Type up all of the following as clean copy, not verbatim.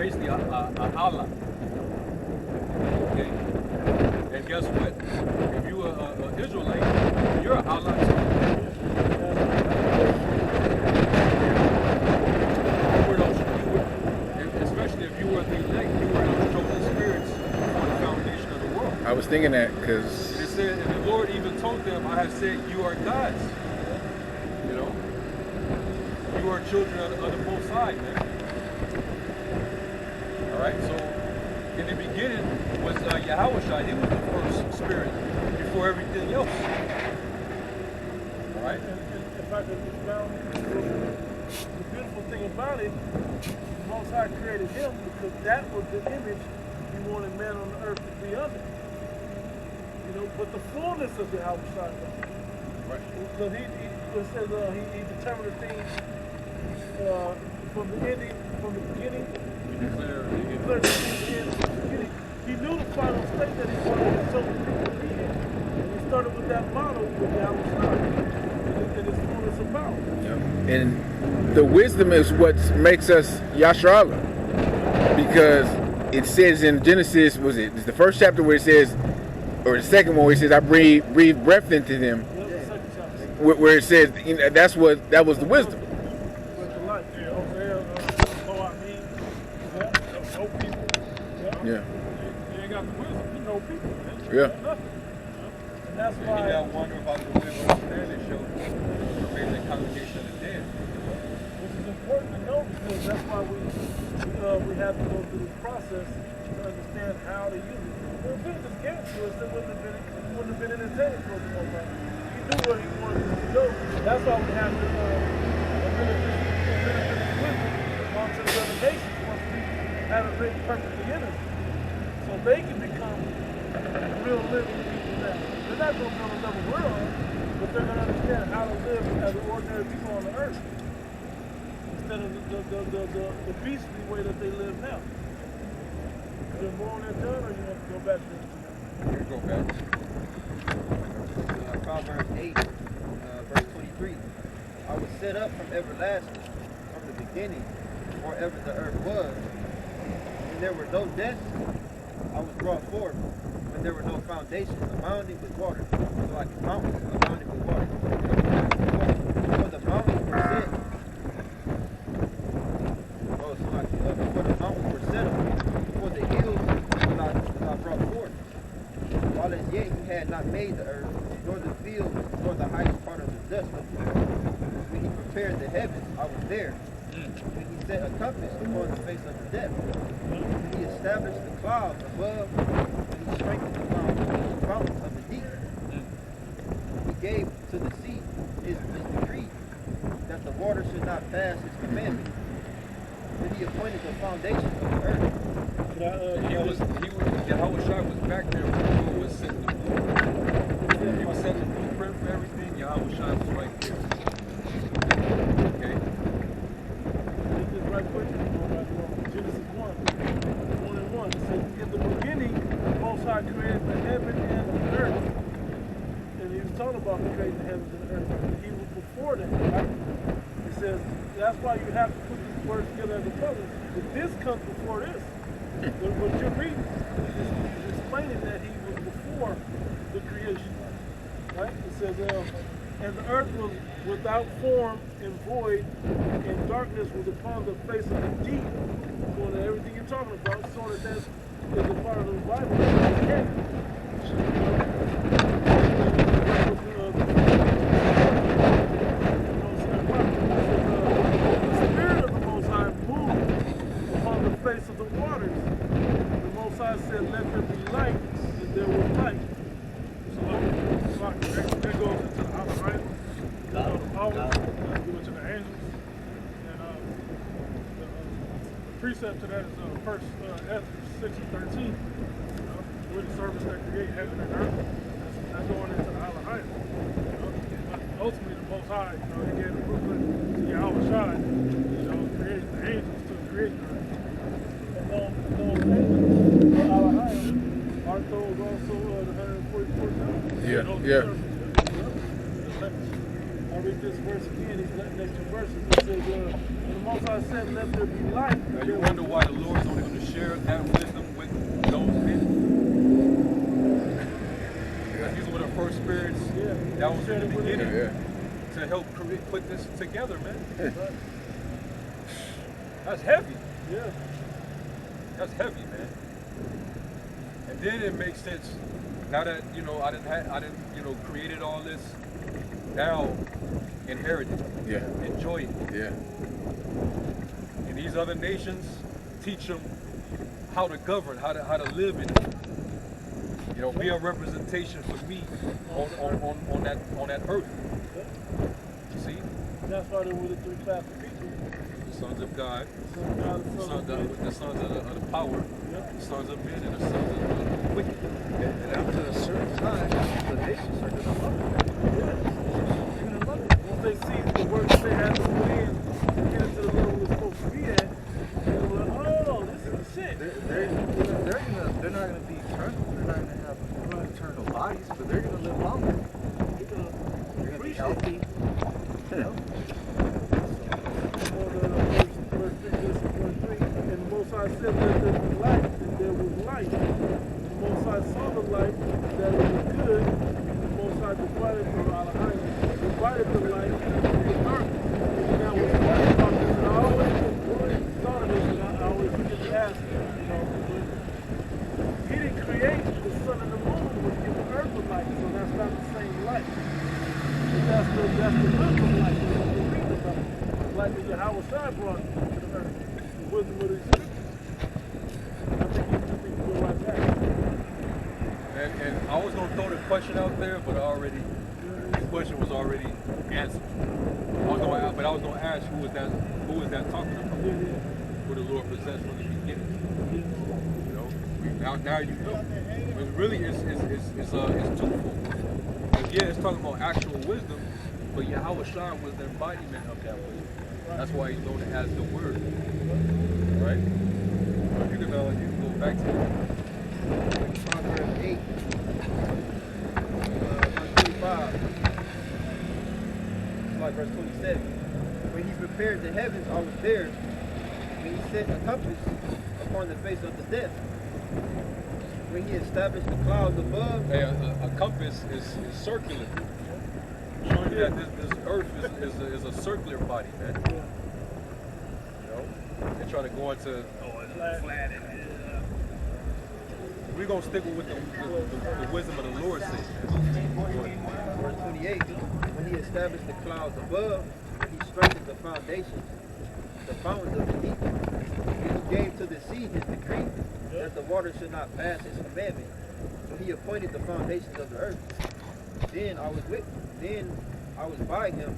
basically a Allah. Okay? And guess what? If you are an Israelite, you're an Allah too. Especially if you were the elect, you were the chosen spirits for the foundation of the world. I was thinking that because it said, and the Lord even told them, I have said you are gods. You know? You are children of the Most High, man. Alright, so in the beginning was Yahushua. He was the first spirit before everything else. Alright? And if I could expound, the beautiful thing about it, the Most High created him because that was the image he wanted man on the earth to be under. You know, but the fullness of Yahushua. Right. Because he determined the things from the beginning. He declared the things from the beginning. He knew the final state that he wanted his chosen people to be in. And he started with that model with Yahushua and his fullness of power. yeah. And the wisdom is what makes us Yasharallah. Because it says in Genesis, it's the first chapter where it says, or the second one where it says, I breathe breath into them. Where it says, you know, that was the wisdom. Yeah. You ain't got the wisdom, you know people, man. Yeah. And that's why. You got wonder about the way of understanding show preparing the congregation of the dead. Which is important to know because that's why we have to go through this process to understand how to use it. Well, if he just gave it to us, it wouldn't have been entertaining for us to go back. He knew where he wanted us to go. That's why we have to onto the other nations once we have it written perfectly in us. So they can become real living people now. They're not going to build another world, but they're going to understand how to live as ordinary people on the earth instead of the beastly way that they live now. Is there more on that done, or you want to go back to it? You go back. Proverbs 8, verse 23. I was set up from everlasting, from the beginning, or ever the earth was. When there were no depths, I was brought forth. When there were no foundations, abounding with water, like mountains abounding with water. For the mountains were set. For the mountains were set up. For the hills was I brought forth. While as yet he had not made the earth, nor the fields, nor the highest part of the dust of the earth. When he prepared the heavens, I was there. When he set a compass upon the face of the depth. When he established the clouds above, when he strengthened the fountains of the deep. He gave to the sea his decree, that the water should not pass his commandment. When he appointed the foundations of the earth. Yahushua was back there when the Lord was setting the blueprint. He was setting the blueprint for everything. Yahushua was right there. Okay? This right quick. Genesis 1. 1 and 1. It says, in the beginning, the Most High created the heaven and the earth. And he was talking about creating the heavens and the earth. He was before that, right? It says, that's why you have to put these words together as a puzzle. But this comes before this. What you're reading is explaining that he was before the creation. Right? It says, and the earth was without form and void, and darkness was upon the face of the deep. Showing that everything you're talking about, showing that is a part of the Bible. Yeah. Face of the waters. The Most High said, let there be light, and there was light. So that goes into the outer, right? The power, goes into the angels. And the precept to that is first Ezra 6 and 13. We're the service that create heaven and earth. That's going into the outer height. But ultimately the Most High, he gave the blueprint to Yahushua, create the angels to create the earth. Those aren't those also the 144,000? Yeah. I'll read read this verse again, these next two verses. It says, when the Most High said, let there be light. Now you wonder why the Lord's only going to share that wisdom with those men. Because these were the first spirits that was in the beginning to help put this together, man. That's heavy. Yeah. That's heavy, man. And then it makes sense now that I didn't created all this. Now inherit it. Yeah. Enjoy it. Yeah. And these other nations teach them how to govern, how to live in it. Be a representation for me on that earth. See? That's why there were the three classes of people. The sons of God, The sons of the sons of the power, the sons of men, and the sons of the wicked. And after a certain time, the nations are going to love it. They're going to love it. Once they see the work that they had to put in to get it to the level it's supposed to be at, they're like, oh, this is the shit. They're not going to be eternal. They're not going to have eternal bodies, but they're going to live longer. They're going to be healthy. Verse 3, and the Most High said, let there be light, and there was light. The Most High saw the light, that it was good. The Most High divided the light from the darkness. Now, when you talk about this, and I always thought of this, and I always forget to ask, he didn't create the sun and the moon was giving earth a light, so that's not the same light. But that's the wisdom light that we're reading about. The light that Yahweh Shai brought to the earth. The wisdom of the existence. I think you go right back. And I was gonna throw the question out there, but the question was already answered. But I was gonna ask who was that talking about? Who the Lord possessed from the beginning. Now you know. It really is twofold. And yeah, it's talking about actual wisdom, but Yahweh Shai was the embodiment of that wisdom. That's why he's known as the Word. Right? You can go back to Proverbs 8, verse 25. It's like verse 27. When he prepared the heavens, I was there. When he set a compass upon the face of the depth. When he established the clouds above. Hey, a compass is circular. Showing you that this earth is a circular body, man. They're trying to go into flat. We're gonna stick with the wisdom of the Lord says. Verse 28. When he established the clouds above, he strengthened the foundations, the fountains of the deep. And he gave to the sea his decree, that the water should not pass his commandment. So he appointed the foundations of the earth. Then I was by him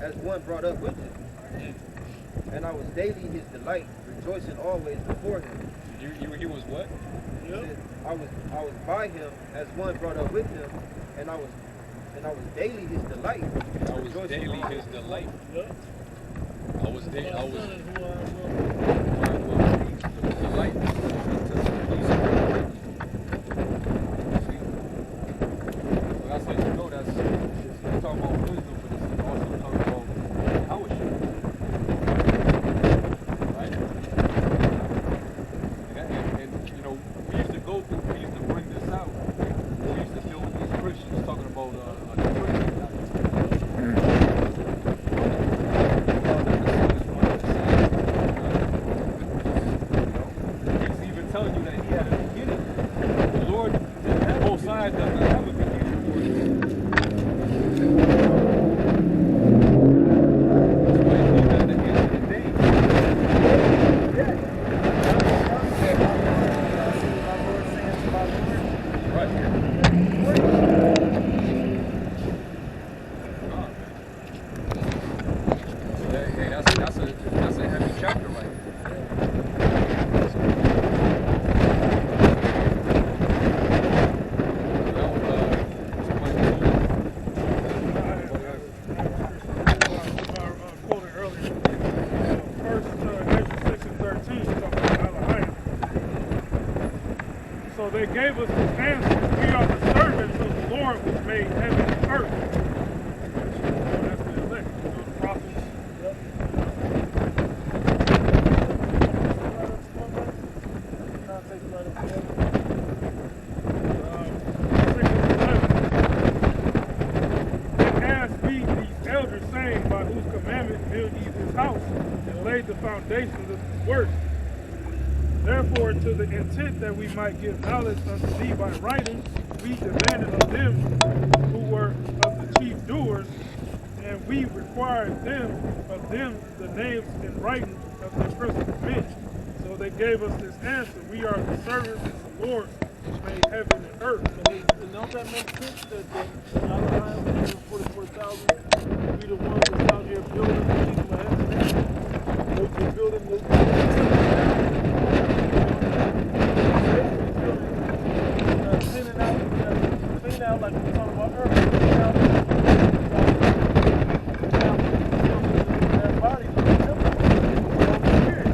as one brought up with him. And I was daily his delight, rejoicing always before him. He was what? Yep. I was by him as one brought up with him, and I was daily his delight. I was daily his delight. Yep. I was Who I love. delight. That's how you know that's talking about wisdom, but it's also talking about how it should be. Right? And we used to bring this out. We used to deal with these Christians talking about the Christian He's even telling you that he had a beginning. The Lord, both sides does not have a beginning for you. That's why he leaves that at the end of the day. Right. Hey, that's a heavy chapter right Quoted earlier. First, Ezra 6 and 13, she talks about Alahaya. So they gave us this answer. We are the servants of the Lord which made heaven and earth. So that's foundations of his works. Therefore, to the intent that we might give knowledge unto thee by writing, we demanded of them who were of the chief doers, and we required of them the names in writing of their principal men. So they gave us this answer: we are the servants of the Lord, which made heaven and earth. And don't that make sense that Adonai, 144,000, be the one that's out here building the kingdom of heaven? They're building this. Clean out like we're talking about earth. Their body, the temple, the spirit.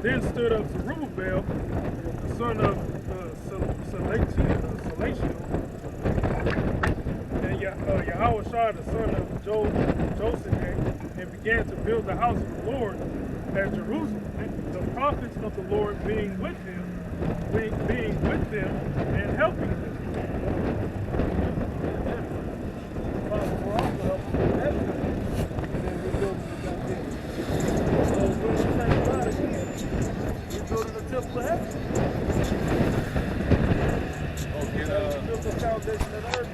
Then stood up Zerubbabel, the son of Salatiel, and Yahushua, the son of Josedek, and began to build the house of the Lord at Jerusalem. The prophets of the Lord being with them, and helping them. Building the temple of heaven. Build the foundation of earth.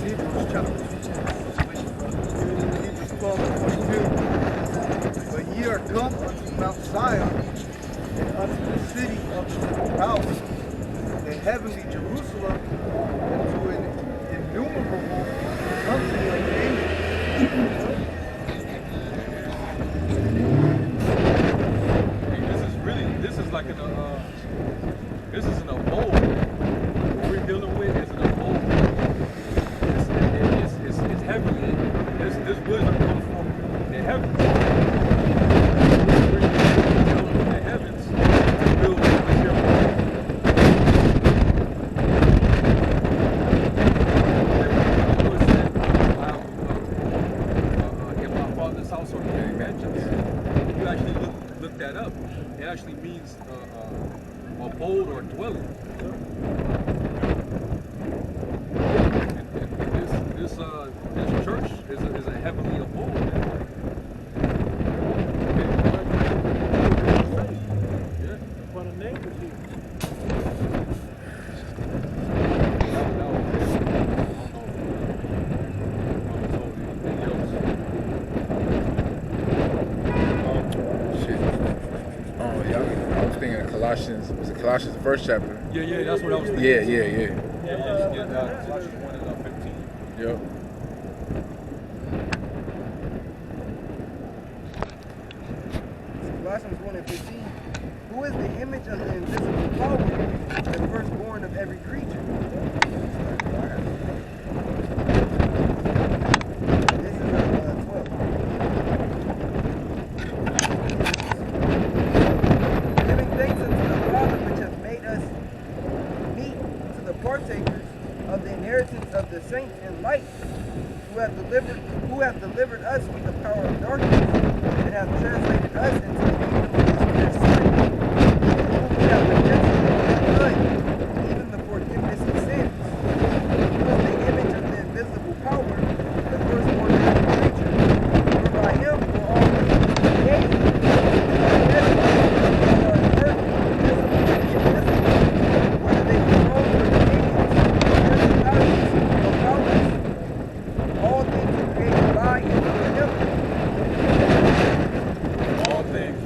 Hebrews chapter 12:22. But ye are come unto Mount Zion, and unto the city of the house, the heavenly Jerusalem, and to an innumerable company of angels. This is like this is an abode. What we're dealing with is an abode. It's heavenly. This wisdom comes from the heavens. We're building the heavens to build the in my father's house are many mansions. You actually look that up. It actually means abode or dwelling. And this church is a heavenly abode. Yeah. For the name of Jesus. Colossians, was it Colossians the first chapter? Yeah, that's what I was thinking. Yeah. Colossians 1 and 15. Yep. Colossians 1 and 15. Who is the image of the invisible power, the firstborn of every creature? This is 12. Giving thanks unto the Father which hath made us meet to the partakers of the inheritance of the saints in light, who hath delivered us from the power of darkness, and hath translated us into